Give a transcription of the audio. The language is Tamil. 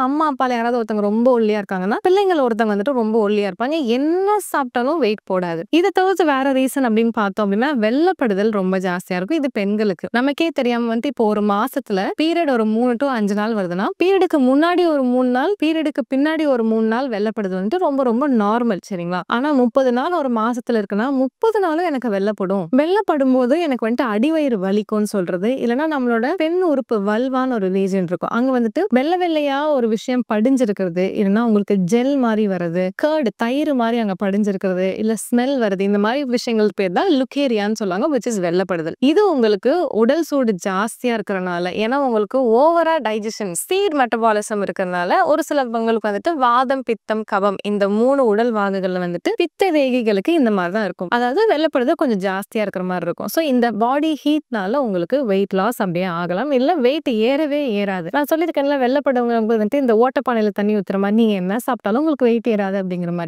அம்மா, அப்பால யாராவது ஒருத்தவங்க ரொம்ப ஒல்லியா இருக்காங்கன்னா, பிள்ளைங்கள் ஒருத்தவங்க வந்துட்டு ரொம்ப ஒல்லியா இருப்பாங்க. என்ன சாப்பிட்டாலும் வெயிட் போடாது. இத தவிர்த்து வேற ரீசன் அப்படின்னு பார்த்தோம் அப்படின்னா, வெள்ளப்படுதல் ரொம்ப ஜாஸ்தியா இருக்கும். இது பெண்களுக்கு. நமக்கே தெரியாம வந்துட்டு இப்போ ஒரு மாசத்துல பீரியட் ஒரு 3 டூ 5 நாள் வருதுன்னா, பீரியடுக்கு முன்னாடி ஒரு 3 நாள், பீரியடுக்கு பின்னாடி ஒரு 3 நாள் வெள்ளப்படுதல் வந்துட்டு ரொம்ப ரொம்ப நார்மல் சரிங்களா? ஆனா 30 நாள் ஒரு மாசத்துல இருக்குன்னா, 30 நாளும் எனக்கு வெள்ளப்படும். வெள்ளப்படும்போது எனக்கு வந்துட்டு அடிவயிறு வலிக்கும்னு சொல்றது. இல்லன்னா நம்மளோட பெண் உறுப்பு வல்வான்னு ஒரு ரீஜன் இருக்கும். அங்க வந்துட்டு வெள்ளை வெள்ளையா ஒரு விஷயம் படிஞ்சிருக்கிறது. இல்லன்னா உங்களுக்கு ஜெல் மாரி வரது. தயிர் மாரி அங்க படிஞ்சிருக்கிறது. இல்ல ஸ்மெல் வருது. இந்த மாரி விஷயங்கள் பேர் தான் லுகேரியான்னு சொல்லுவாங்க. விச் இஸ் வெள்ளப்படுதல். இது உங்களுக்கு உடல் சூடு ஜாஸ்தியா இருக்கறனால, ஏன்னா உங்களுக்கு ஓவரா டைஜெஷன் ஸ்பீட் மெட்டபாலிசம் இருக்கறனால ஒரு சிலவங்களுக்கு வந்துட்டு வாதம், பித்தம், கபம் இந்த 3 உடல் வாகுகள்ல வந்துட்டு பித்த வேகிகளுக்கு இந்த மாரி தான் இருக்கும். அதாவது வெள்ளப்படுதல் கொஞ்சம் ஜாஸ்தியா இருக்கிற மாரி இருக்கும். சோ இந்த பாடி ஹீட்னால உங்களுக்கு வெயிட் லாஸ் அப்படியே ஆகலாம். இல்ல வெயிட் ஏறவே ஏறாது. நான் சொல்லியிருக்கேன்ல வெள்ளப்படுவங்க வந்துட்டு இந்த ஓட்டப்பானையில தண்ணி ஊத்துற மாரி நீங்க என்ன சாப்பிட்டாலும் உங்களுக்கு வெயிட் ஏறாது அப்படிங்கிற மாரி.